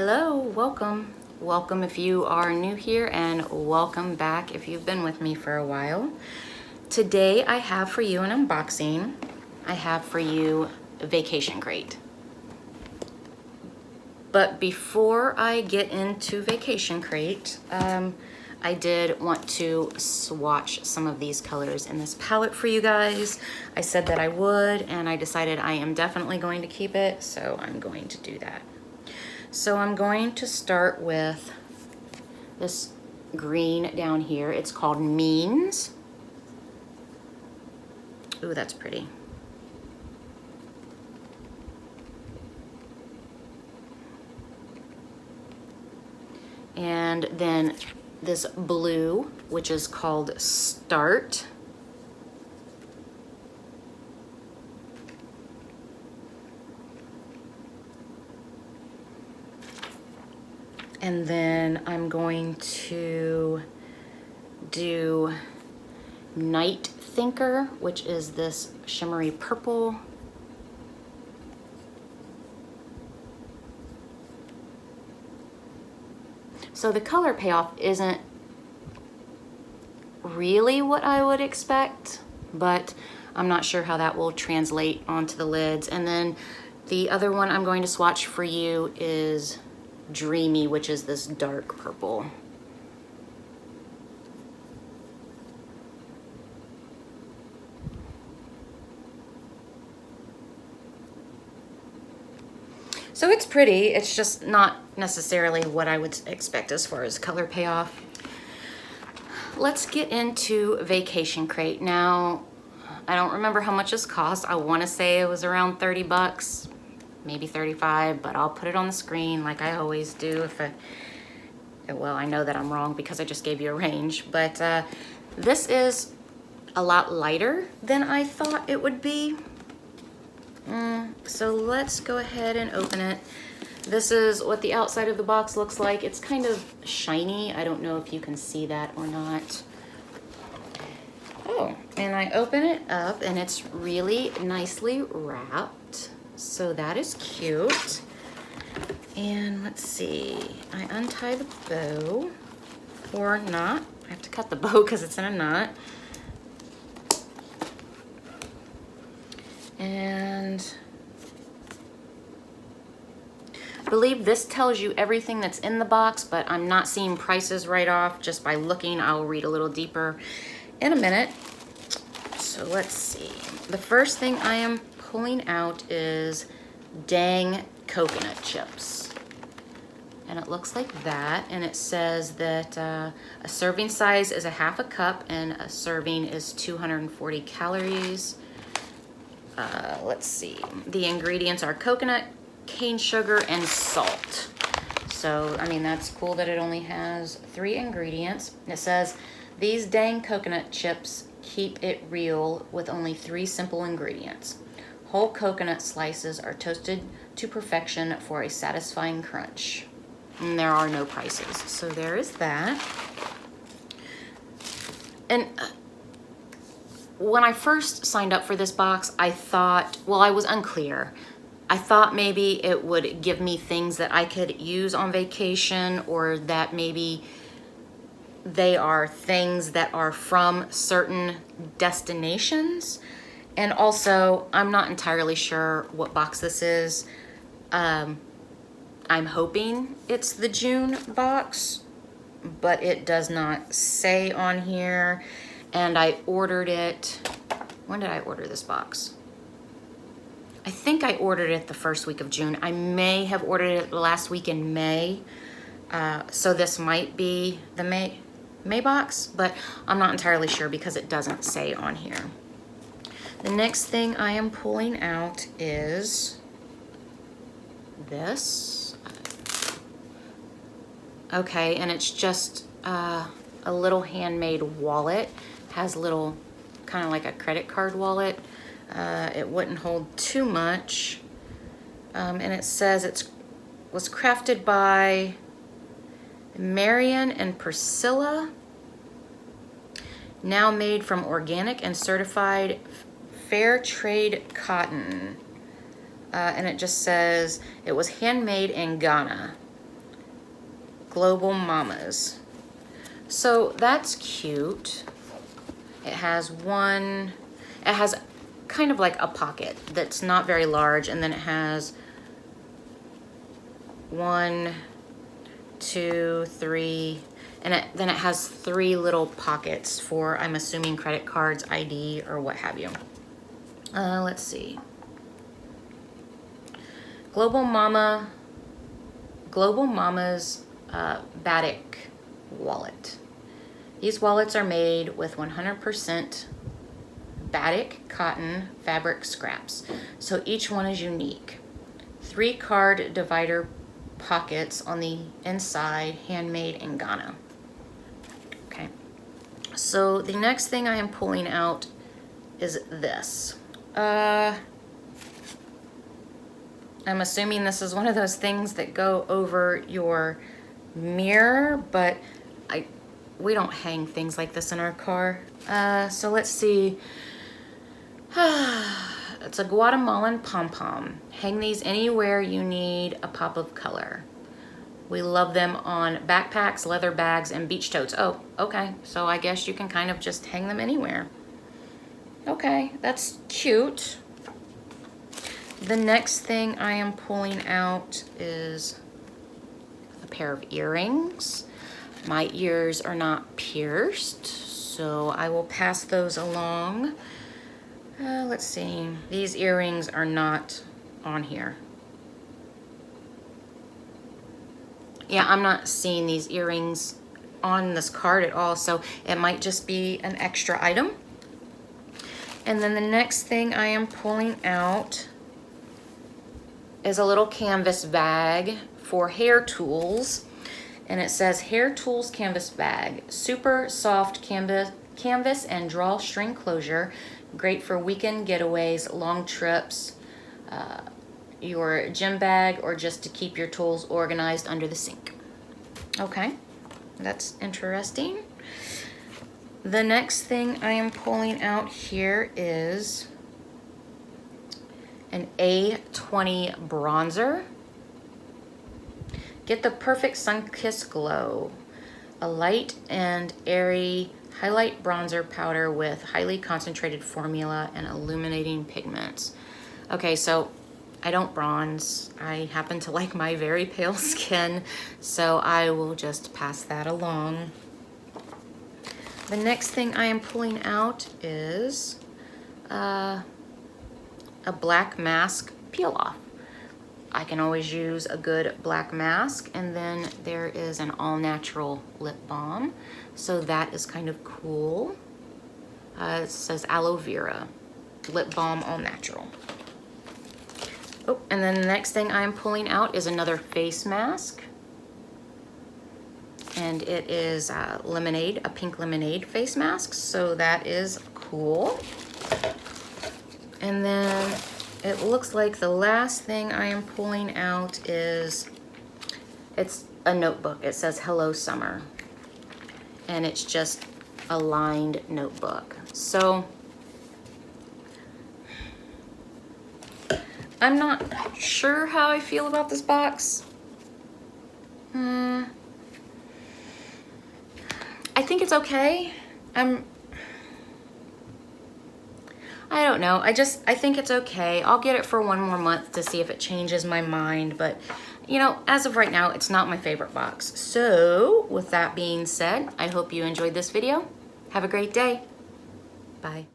Hello, welcome. Welcome if you are new here, and welcome back if you've been with me for a while. Today I have for you an unboxing. I have for you a vacation crate. But before I get into vacation crate, I did want to swatch some of these colors in this palette for you guys. I said that I would, and I decided I am definitely going to keep it, so I'm going to do that. So I'm going to start with this green down here. It's called Means. Ooh, that's pretty. And then this blue, which is called Start. And then I'm going to do Night Thinker, which is this shimmery purple. So the color payoff isn't really what I would expect, but I'm not sure how that will translate onto the lids. And then the other one I'm going to swatch for you is Dreamy, which is this dark purple. So it's pretty, it's just not necessarily what I would expect as far as color payoff. Let's get into Vacation Crate. Now, I don't remember how much this cost. I want to say it was around 30 bucks. Maybe 35, but I'll put it on the screen like I always do. Well, I know that I'm wrong because I just gave you a range, but this is a lot lighter than I thought it would be. So let's go ahead and open it. This is what the outside of the box looks like. It's kind of shiny. I don't know if you can see that or not. Oh, and I open it up and it's really nicely wrapped. So that is cute. And let's see, I untie the bow, or not. I have to cut the bow because it's in a knot. And I believe this tells you everything that's in the box, but I'm not seeing prices right off. Just by looking, I'll read a little deeper in a minute. So let's see. The first thing I am pulling out is Dang coconut chips. And it looks like that. And it says that a serving size is a half a cup and a serving is 240 calories. Let's see. The ingredients are coconut, cane sugar, and salt. So, I mean, that's cool that it only has 3 ingredients. And it says, these Dang coconut chips keep it real with only 3 simple ingredients. Whole coconut slices are toasted to perfection for a satisfying crunch. And there are no prices. So there is that. And when I first signed up for this box, I thought, well, I was unclear. I thought maybe it would give me things that I could use on vacation, or that maybe they are things that are from certain destinations. And also, I'm not entirely sure what box this is. I'm hoping it's the June box, but it does not say on here. And I ordered it, when did I order this box? I think I ordered it the first week of June. I may have ordered it the last week in May. So this might be the May box, but I'm not entirely sure because it doesn't say on here. The next thing I am pulling out is this. Okay, and it's just a little handmade wallet. Has little, kind of like a credit card wallet. It wouldn't hold too much. And it says it was crafted by Marion and Priscilla. Now made from organic and certified fair trade cotton. And it just says it was handmade in Ghana. Global Mamas. So that's cute. It has kind of like a pocket that's not very large, and then it has 1, 2, 3, and then it has 3 little pockets for, I'm assuming, credit cards, ID, or what have you. Let's see. Global Mama's Batik wallet. These wallets are made with 100% batik cotton fabric scraps, so each one is unique. 3 card divider pockets on the inside, handmade in Ghana. Okay, so the next thing I am pulling out is this. I'm assuming this is one of those things that go over your mirror, but we don't hang things like this in our car. So let's see. It's a Guatemalan pom-pom. Hang these anywhere you need a pop of color. We love them on backpacks, leather bags, and beach totes. Oh, okay. So I guess you can kind of just hang them anywhere. Okay, that's cute. The next thing I am pulling out is a pair of earrings. My ears are not pierced, so I will pass those along. Let's see. These earrings are not on here. Yeah, I'm not seeing these earrings on this card at all, so it might just be an extra item. And then the next thing I am pulling out is a little canvas bag for hair tools. And it says hair tools canvas bag, super soft canvas and drawstring closure, great for weekend getaways, long trips, your gym bag, or just to keep your tools organized under the sink. Okay, that's interesting. The next thing I am pulling out here is an A20 bronzer. Get the perfect sun-kissed glow. A light and airy highlight bronzer powder with highly concentrated formula and illuminating pigments. Okay, so I don't bronze. I happen to like my very pale skin, so I will just pass that along. The next thing I am pulling out is a black mask peel-off. I can always use a good black mask. And then there is an all-natural lip balm. So that is kind of cool. It says aloe vera, lip balm, all natural. Oh, and then the next thing I'm pulling out is another face mask. And it is lemonade, a pink lemonade face mask. So that is cool. And then it looks like the last thing I am pulling out is, it's a notebook. It says Hello Summer. And it's just a lined notebook. So I'm not sure how I feel about this box. I think it's okay. I don't know. I think it's okay. I'll get it for 1 more month to see if it changes my mind. But, you know, as of right now, it's not my favorite box. So, with that being said, I hope you enjoyed this video. Have a great day. Bye.